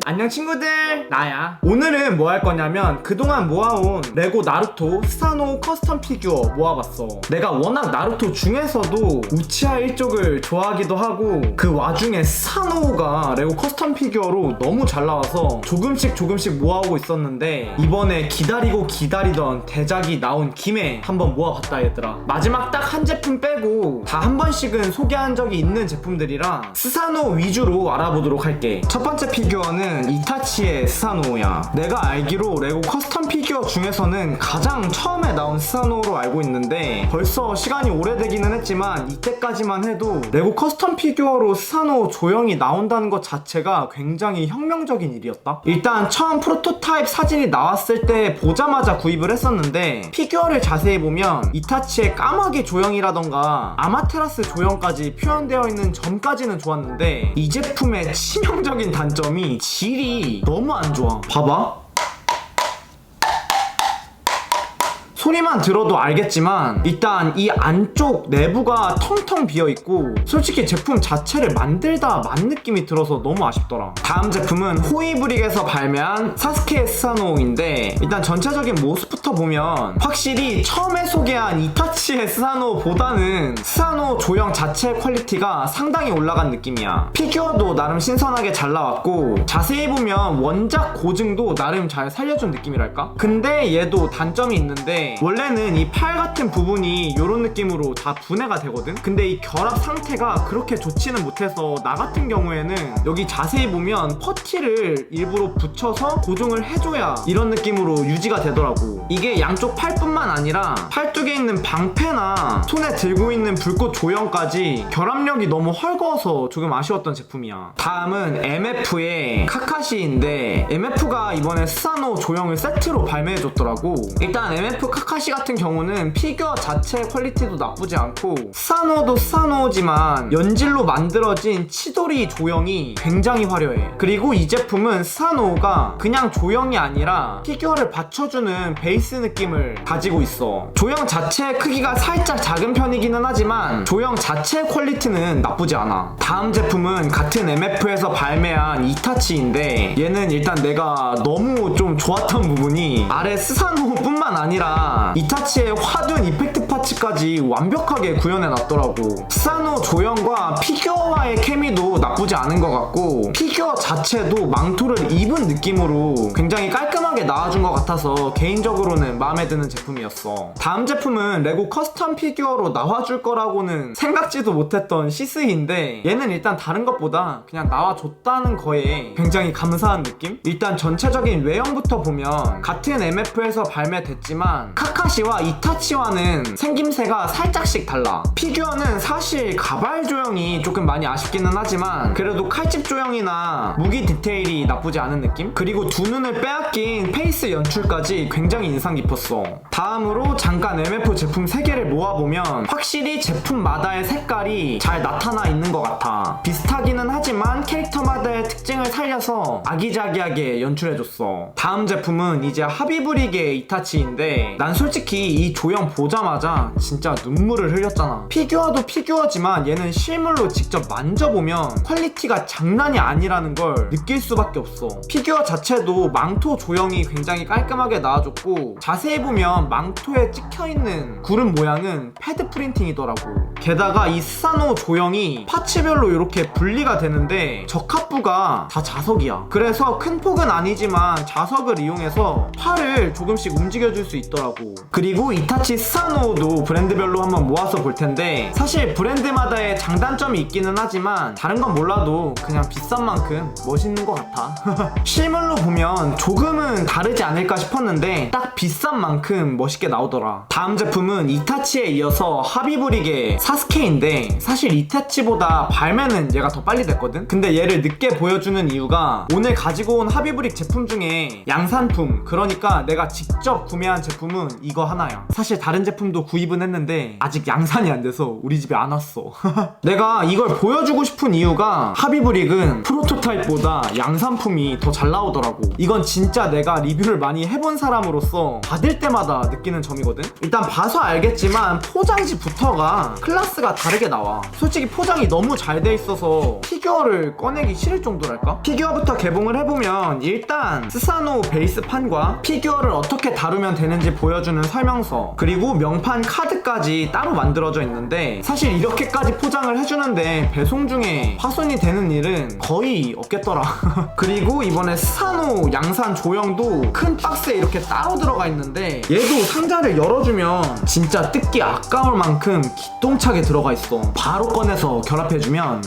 안녕 친구들, 나야. 오늘은 뭐 할 거냐면 그동안 모아온 레고 나루토 스사노 커스텀 피규어 모아봤어. 내가 워낙 나루토 중에서도 우치하 일족을 좋아하기도 하고 그 와중에 스사노가 레고 커스텀 피규어로 너무 잘 나와서 조금씩 모아오고 있었는데 이번에 기다리고 기다리던 대작이 나온 김에 한번 모아봤다 얘들아. 마지막 딱 한 제품 빼고 다 한 번씩은 소개한 적이 있는 제품들이라 스사노 위주로 알아보도록 할게. 첫 번째 피규어는 이타치의 스사노야. 내가 알기로 레고 커스텀 피규어 중에서는 가장 처음에 나온 스사노로 알고 있는데 벌써 시간이 오래되기는 했지만 이때까지만 해도 레고 커스텀 피규어로 스사노 조형이 나온다는 것 자체가 굉장히 혁명적인 일이었다. 일단 처음 프로토타입 사진이 나왔을 때 보자마자 구입을 했었는데 피규어를 자세히 보면 이타치의 까마귀 조형이라던가 아마테라스 조형까지 표현되어 있는 점까지는 좋았는데 이 제품의 치명적인 단점이 질이 너무 안 좋아. 봐봐. 소리만 들어도 알겠지만 일단 이 안쪽 내부가 텅텅 비어있고 솔직히 제품 자체를 만들다 만 느낌이 들어서 너무 아쉽더라. 다음 제품은 호이브릭에서 발매한 사스케 스사노인데 일단 전체적인 모습부터 보면 확실히 처음에 소개한 이타치의 스사노보다는 스사노 조형 자체 퀄리티가 상당히 올라간 느낌이야. 피규어도 나름 신선하게 잘 나왔고 자세히 보면 원작 고증도 나름 잘 살려준 느낌이랄까? 근데 얘도 단점이 있는데 원래는 이 팔 같은 부분이 이런 느낌으로 다 분해가 되거든? 근데 이 결합 상태가 그렇게 좋지는 못해서 나 같은 경우에는 여기 자세히 보면 퍼티를 일부러 붙여서 고정을 해줘야 이런 느낌으로 유지가 되더라고. 이게 양쪽 팔뿐만 아니라 팔뚝에 있는 방패나 손에 들고 있는 불꽃 조형까지 결합력이 너무 헐거워서 조금 아쉬웠던 제품이야. 다음은 MF의 카카시인데 MF가 이번에 스사노 조형을 세트로 발매해줬더라고. 일단 MF 카카시 같은 경우는 피규어 자체 퀄리티도 나쁘지 않고 스사노도 스사노지만 연질로 만들어진 치도리 조형이 굉장히 화려해. 그리고 이 제품은 스사노가 그냥 조형이 아니라 피규어를 받쳐주는 베이스 느낌을 가지고 있어. 조형 자체 크기가 살짝 작은 편이기는 하지만 조형 자체 퀄리티는 나쁘지 않아. 다음 제품은 같은 MF에서 발매한 이타치인데 얘는 일단 내가 너무 좀 좋았던 부분이 아래 스사노뿐만 아니라 이타치의 화둔 이펙트 파츠까지 완벽하게 구현해놨더라고. 스사노 조형과 피규어와의 케미도 나쁘지 않은 것 같고 피규어 자체도 망토를 입은 느낌으로 굉장히 깔끔하게 나와준 것 같아서 개인적으로는 마음에 드는 제품이었어. 다음 제품은 레고 커스텀 피규어로 나와줄 거라고는 생각지도 못했던 시스히인데 얘는 일단 다른 것보다 그냥 나와줬다는 거에 굉장히 감사한 느낌? 일단 전체적인 외형부터 보면 같은 MF에서 발매됐지만 카카시와 이타치와는 생김새가 살짝씩 달라. 피규어는 사실 가발 조형이 조금 많이 아쉽기는 하지만 그래도 칼집 조형이나 무기 디테일이 나쁘지 않은 느낌? 그리고 두 눈을 빼앗긴 페이스 연출까지 굉장히 인상 깊었어. 다음으로 잠깐 MF 제품 3개를 모아보면 확실히 제품마다의 색깔이 잘 나타나 있는 것 같아. 비슷하기는 하지만 캐릭터마다의 특징을 살려서 아기자기하게 연출해줬어. 다음 제품은 이제 하비브릭의 이타치인데 난 솔직히 이 조형 보자마자 진짜 눈물을 흘렸잖아. 피규어도 피규어지만 얘는 실물로 직접 만져보면 퀄리티가 장난이 아니라는 걸 느낄 수밖에 없어. 피규어 자체도 망토 조형이 굉장히 깔끔하게 나와줬고 자세히 보면 망토에 찍혀있는 구름 모양은 패드 프린팅이더라고. 게다가 이 스사노 조형이 파츠별로 이렇게 분리가 되는데 적합부가 다 자석이야. 그래서 큰 폭은 아니지만 자석을 이용해서 팔을 조금씩 움직여줄 수 있더라고. 그리고 이타치 스사노도 브랜드별로 한번 모아서 볼 텐데 사실 브랜드마다의 장단점이 있기는 하지만 다른 건 몰라도 그냥 비싼 만큼 멋있는 것 같아. 실물로 보면 조금은 다르지 않을까 싶었는데 딱 비싼 만큼 멋있게 나오더라. 다음 제품은 이타치에 이어서 하비브릭의 사스케인데 사실 이타치보다 발매는 얘가 더 빨리 됐거든? 근데 얘를 늦게 보여주는 이유가 오늘 가지고 온 하비브릭 제품 중에 양산품, 그러니까 내가 직접 구매한 제품은 이거 하나야. 사실 다른 제품도 구입은 했는데 아직 양산이 안 돼서 우리 집에 안 왔어. 내가 이걸 보여주고 싶은 이유가 하비브릭은 프로토타입보다 양산품이 더 잘 나오더라고. 이건 진짜 내가 리뷰를 많이 해본 사람으로서 받을 때마다 느끼는 점이거든. 일단 봐서 알겠지만 포장지부터가 클래스가 다르게 나와. 솔직히 포장이 너무 잘 돼 있어서 피규어를 꺼내기 싫을 정도랄까? 피규어부터 개봉을 해보면 일단 스사노 베이스판과 피규어를 어떻게 다루면 되는지 보여주는 설명서, 그리고 명판 카드까지 따로 만들어져 있는데 사실 이렇게까지 포장을 해주는데 배송 중에 파손이 되는 일은 거의 없겠더라. 그리고 이번에 스사노 양산 조형도 큰 박스에 이렇게 따로 들어가 있는데 얘도 상자를 열어주면 진짜 뜯기 아까울 만큼 기똥차게 들어가 있어. 바로 꺼내서 결합해주면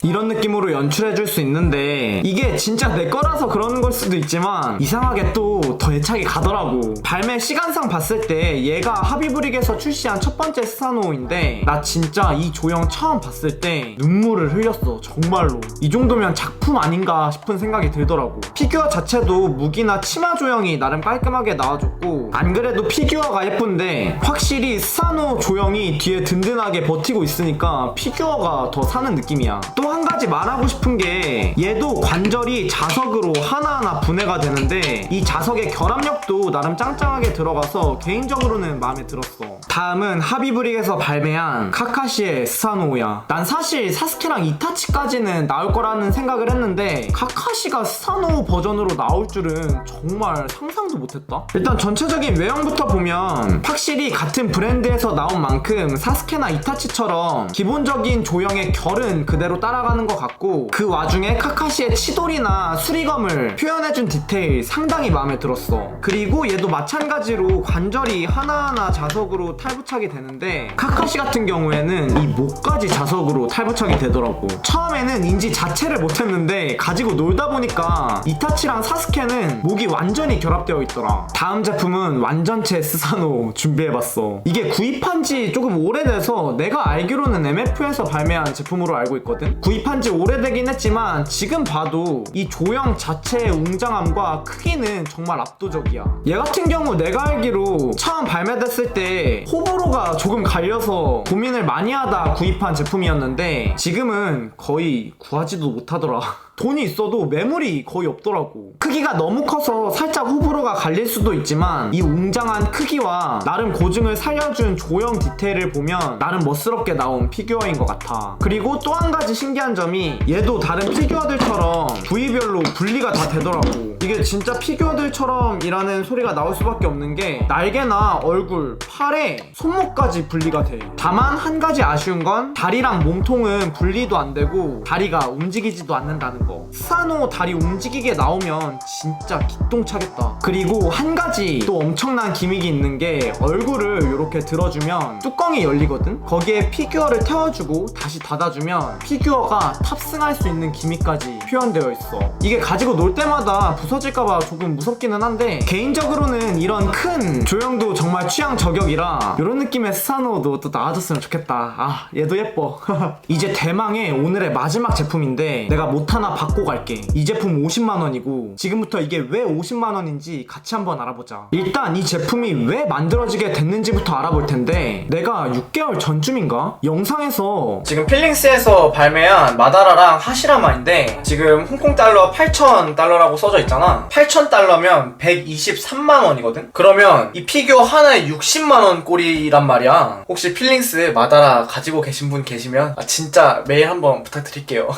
이런 느낌으로 연출해줄 수 있는데 이게 진짜 내 거라서 그러는 걸 수도 있지만 이상하게 또 더 애착이 가더라고. 발매 시간상 봤을 때 얘가 하비브릭에서 출시한 첫 번째 스사노인데 나 진짜 이 조형 처음 봤을 때 눈물을 흘렸어. 정말로 이 정도면 작품 아닌가 싶은 생각이 들더라고. 피규어 자체도 무기나 치마 조형이 나름 깔끔하게 나와줬고 안 그래도 피규어가 예쁜데 확실히 스사노 조형이 뒤에 든든하게 버티고 있으니까 피규어가 더 사는 느낌이야. 또 한 가지 말하고 싶은 게 얘도 관절이 자석으로 하나하나 분해가 되는데 이 자석의 결합력도 나름 짱짱하게 들어가서 개인적으로는 마음에 들었어. 다음은 하비브릭에서 발매한 카카시의 스사노야. 난 사실 사스케랑 이타치까지는 나올 거라는 생각을 했는데 카카시가 스사노 버전으로 나올 줄은 정말 상상도 못했다. 일단 전체적인 외형부터 보면 확실히 같은 브랜드에서 나온 만큼 사스케나 이타치처럼 기본적인 조형의 결은 그대로 따라가는 것 같고 그 와중에 카카시의 치돌이나 수리검을 표현해준 디테일 상당히 마음에 들었어. 그리고 얘도 마찬가지로 관절이 하나하나 자석으로 탈부착이 되는데 카카시 같은 경우에는 이 목까지 자석으로 탈부착이 되더라고. 처음에는 인지 자체를 못했는데 가지고 놀다 보니까 이타치랑 사스케는 목이 완전히 결합되어 있더라. 다음 제품은 완전체 스사노 준비해봤어. 이게 구입한 지 조금 오래돼서 내가 알기로는 MF에서 발매한 제품으로 알고 있거든. 구입한 지 오래되긴 했지만 지금 봐도 이 조형 자체의 웅장함과 크기는 정말 압도적이야. 얘 같은 경우 내가 알기로 처음 발매됐을 때 호불호가 조금 갈려서 고민을 많이 하다 구입한 제품이었는데 지금은 거의 구하지도 못하더라. 돈이 있어도 매물이 거의 없더라고. 크기가 너무 커서 살짝 호불호가 갈릴 수도 있지만 이 웅장한 크기와 나름 고증을 살려준 조형 디테일을 보면 나름 멋스럽게 나온 피규어인 것 같아. 그리고 또 한 가지 신기한 점이 얘도 다른 피규어들처럼 부위별로 분리가 다 되더라고. 이게 진짜 피규어들처럼 이라는 소리가 나올 수밖에 없는 게 날개나 얼굴, 팔에 손목까지 분리가 돼. 다만 한 가지 아쉬운 건 다리랑 몸통은 분리도 안 되고 다리가 움직이지도 않는다는 거. 스사노 다리 움직이게 나오면 진짜 기똥차겠다. 그리고 한 가지 또 엄청난 기믹이 있는 게 얼굴을 이렇게 들어주면 뚜껑이 열리거든? 거기에 피규어를 태워주고 다시 닫아주면 피규어가 탑승할 수 있는 기믹까지 표현되어 있어. 이게 가지고 놀 때마다 부서질까봐 조금 무섭기는 한데 개인적으로는 이런 큰 조형도 정말 취향 저격이라 이런 느낌의 스사노도 또 나와줬으면 좋겠다. 아 얘도 예뻐. 이제 대망의 오늘의 마지막 제품인데 내가 못 하나 받고 갈게. 이 제품 50만원이고 지금부터 이게 왜 50만원인지 같이 한번 알아보자. 일단 이 제품이 왜 만들어지게 됐는지부터 알아볼 텐데 내가 6개월 전쯤인가? 영상에서 지금 필링스에서 발매한 마다라랑 하시라마인데 지금 홍콩 달러 8,000달러라고 써져 있잖아. 8,000달러면 123만원이거든? 그러면 이 피규어 하나에 60만원 꼴이란 말이야. 혹시 필링스 마다라 가지고 계신 분 계시면 진짜 메일 한번 부탁드릴게요.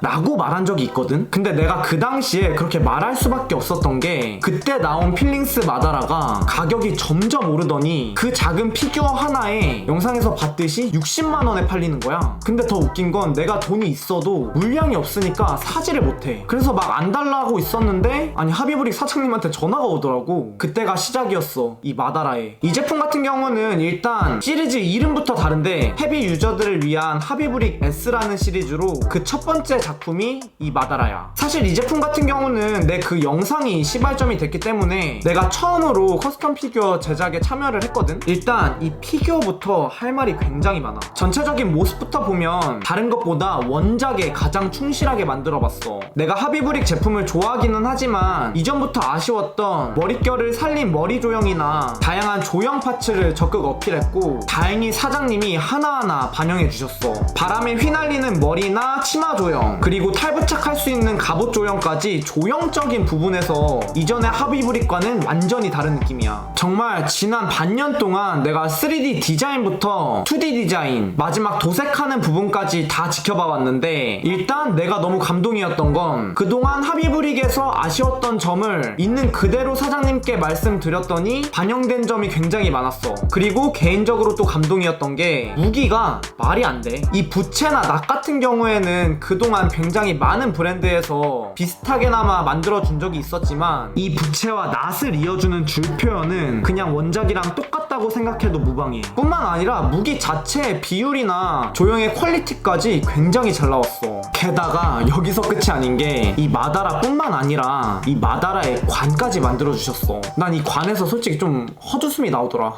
라고 말한 적이 있거든? 근데 내가 그 당시에 그렇게 말할 수밖에 없었던 게 그때 나온 필링스 마다라가 가격이 점점 오르더니 그 작은 피규어 하나에 영상에서 봤듯이 60만원에 팔리는 거야. 근데 더 웃긴 건 내가 돈이 있어도 물량이 없으니까 사지를 못해. 그래서 막 안 달라고 있었는데 아니 하비브릭 사장님한테 전화가 오더라고. 그때가 시작이었어. 이 마다라에. 이 제품 같은 경우는 일단 시리즈 이름부터 다른데 헤비 유저들을 위한 하비브릭 S라는 시리즈로 그 첫 번째 작품이 이 마다라야. 사실 이 제품 같은 경우는 내 그 영상이 시발점이 됐기 때문에 내가 처음으로 커스텀 피규어 제작에 참여를 했거든. 일단 이 피규어부터 할 말이 굉장히 많아. 전체적인 모습부터 보면 다른 것보다 원작에 가장 충실하게 만들어봤어. 내가 하비브릭 제품을 좋아하기는 하지만 이전부터 아쉬웠던 머릿결을 살린 머리 조형이나 다양한 조형 파츠를 적극 어필했고, 다행히 사장님이 하나하나 반영해주셨어. 바람에 휘날리는 머리나 치마 조형, 그리고 탈부착할 수 있는 갑옷 조형까지 조형적인 부분에서 이전의 하비브릭과는 완전히 다른 느낌이야. 정말 지난 반년 동안 내가 3D 디자인부터 2D 디자인, 마지막 도색하는 부분까지 다 지켜봐 왔는데, 일단 내가 너무 감동이었던 건 그동안 하비브릭에서 아쉬웠던 점을 있는 그대로 사장님께 말씀드렸더니 반영된 점이 굉장히 많았어. 그리고 개인적으로 또 감동이었던 게 무기가 말이 안 돼. 이 부채나 낫 같은 경우에는 그동안 굉장히 많은 브랜드에서 비슷하게나마 만들어준 적이 있었지만, 이 부채와 낫을 이어주는 줄 표현은 그냥 원작이랑 똑같다고 생각해도 무방해. 뿐만 아니라 무기 자체의 비율이나 조형의 퀄리티까지 굉장히 잘 나왔어. 게다가 여기서 끝이 아닌 게 이 마다라 뿐만 아니라 이 마다라의 관까지 만들어주셨어. 난 이 관에서 솔직히 좀 헛웃음이 나오더라.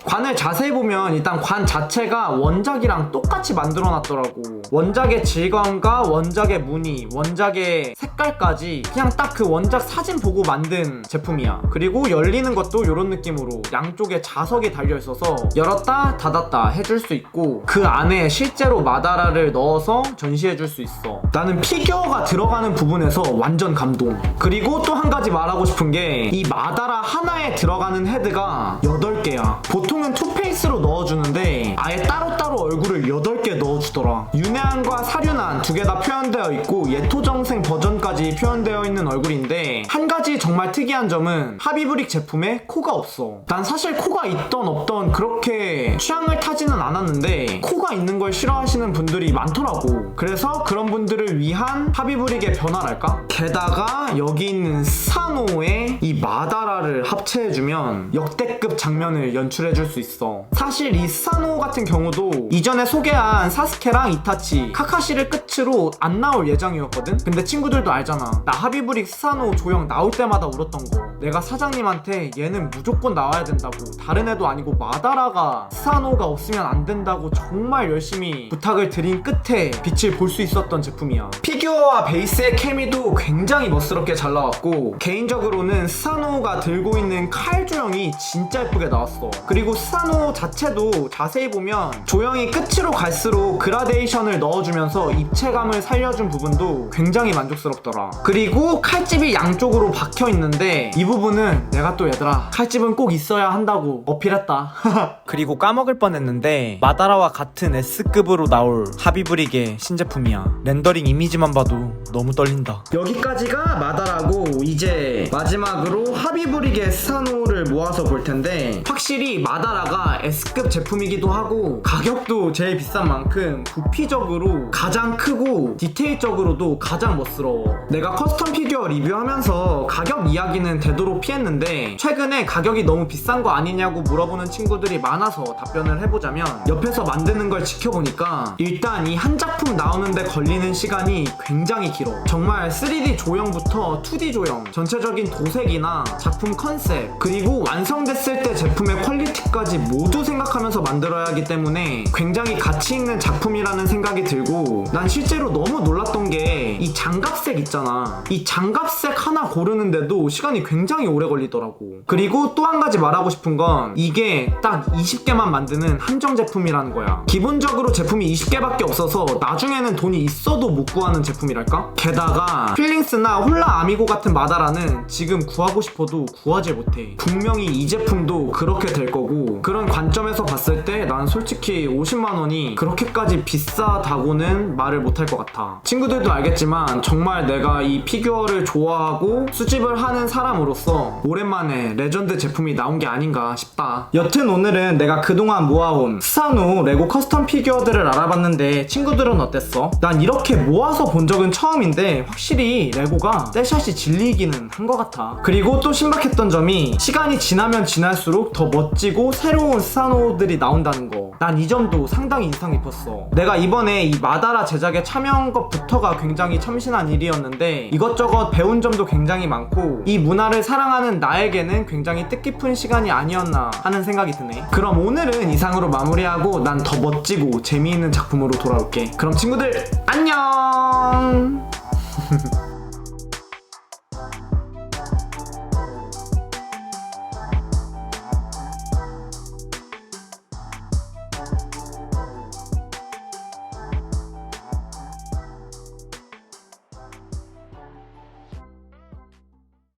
관을 자세히 보면 일단 관 자체가 원작이랑 똑같이 만들어놨더라고. 원작의 질감과 원작의 무늬, 원작의 색깔까지 그냥 딱 그 원작 사진 보고 만든 제품이야. 그리고 열리는 것도 이런 느낌으로 양쪽에 자석이 달려있어서 열었다 닫았다 해줄 수 있고, 그 안에 실제로 마다라를 넣어서 전시해줄 수 있어. 나는 피규어가 들어가는 부분에서 완전 감동. 그리고 또 한 가지 말하고 싶은 게 이 마다라 하나에 들어가는 헤드가 8개야. 보통은 투페이스로 넣어주는데 아예 따로따로 얼굴을 8개 넣어주더라. 윤회한과 사륜한 두 개 다 표현되어 있고 예토정생 버전까지 표현되어 있는 얼굴인데, 한 가지 정말 특이한 점은 하비브릭 제품에 코가 없어. 난 사실 코가 있던 없던 그렇게 취향을 타지는 않았는데 코가 있는 걸 싫어하시는 분들이 많더라고. 그래서 그런 분들을 위한 하비브릭의 변화랄까? 게다가 여기 있는 스사노에 이 마다라를 합체해주면 역대급 장면을 연출해줄 수 있어. 사실 이 스사노 같은 경우도 이전에 소개한 사스케랑 이타치, 카카시를 끝으로 안 나올 예정이었거든? 근데 친구들도 알잖아. 나 하비브릭 스사노 조형 나올 때마다 울었던 거. 내가 사장님한테 얘는 무조건 나와야 된다고, 다른 애도 아니고 마다라가 스사노가 없으면 안 된다고 정말 열심히 부탁을 드린 끝에 빛을 볼 수 있었던 제품이야. 피규어와 베이스의 케미도 굉장히 멋스럽게 잘 나왔고, 개인적으로는 스사노가 들고 있는 칼 조형이 진짜 예쁘게 나왔어. 그리고 스사노 자체도 자세히 보면 조형이 끝으로 갈수록 그라데이션을 넣어주면서 입체감을 살려준 부분도 굉장히 만족스럽더라. 그리고 칼집이 양쪽으로 박혀 있는데 이 부분은 내가 또 얘들아 칼집은 꼭 있어야 한다고 어필했다. 그리고 까먹을 뻔했는데 마다라와 같은 S급으로 나올 하비브릭의 신제품이야. 렌더링 이미지만 봐도 너무 떨린다. 여기까지가 마다라고, 이제 마지막으로 하비브릭의 스사노를 모아서 볼 텐데, 확실히 마다라가 S급 제품이기도 하고 가격도 제일 비싼 만큼 부피적으로 가장 크고 디테일적으로도 가장 멋스러워. 내가 커스텀 피규어 리뷰하면서 가격 이야기는 되도록 피했는데, 최근에 가격이 너무 비싼 거 아니냐고 물어보는 친구들이 많아서 답변을 해보자면, 옆에서 만드는 걸 지켜보니까 일단 이 한 작품 나오는데 걸리는 시간이 굉장히 길어. 정말 3D 조형부터 2D 조형, 전체적인 도색이나 작품 컨셉, 그리고 완성됐을 때 제품의 퀄리티까지 모두 생각하면서 만들어야 하기 때문에 굉장히 가치 있는 작품이라는 생각이 들고, 난 실제로 너무 놀랐던 게 이 장갑색 있잖아. 이 장갑색 하나 고르는데도 시간이 굉장히 오래 걸리더라고. 그리고 또 한 가지 말하고 싶은 건 이게 딱 20개만 만드는 한정 제품이라는 거야. 기본적으로 제품이 20개밖에 없어서 나중에는 돈이 있어도 못 구하는 제품이랄까? 게다가 필링스나 홀라 아미고 같은 마다라는 지금 구하고 싶어도 구하지 못해. 분명히 이 제품도 그렇게 될 거고, 그런 관점에서 봤을 때 난 솔직히 50만원이 그렇게까지 비싸다고는 말을 못할 것 같아. 친구들도 알겠지만 정말 내가 이 피규어를 좋아하고 수집을 하는 사람으로서 오랜만에 레전드 제품이 나온 게 아닌가 싶다. 여튼 오늘은 내가 그동안 모아온 스사노 레고 커스텀 피규어들을 알아봤는데 친구들은 어땠어? 난 이렇게 모아서 본 적은 처음인데 확실히 레고가 떼샷이 질리기는 한 것 같아. 그리고 또 신박했던 점이 시간이 지나면 지날수록 더 멋지고 새로운 스사노들이 나온다는 거. 난 이 점도 상당히 인상 깊었어. 내가 이번에 이 마다라 제작에 참여한 것부터가 굉장히 참신한 일이었는데 이것저것 배운 점도 굉장히 많고 이 문화를 사랑하는 나에게는 굉장히 뜻깊은 시간이 아니었나 하는 생각이 드네. 그럼 오늘은 이상으로 마무리하고 난 더 멋지고 재미있는 작품으로 돌아올게. 그럼 친구들 안녕.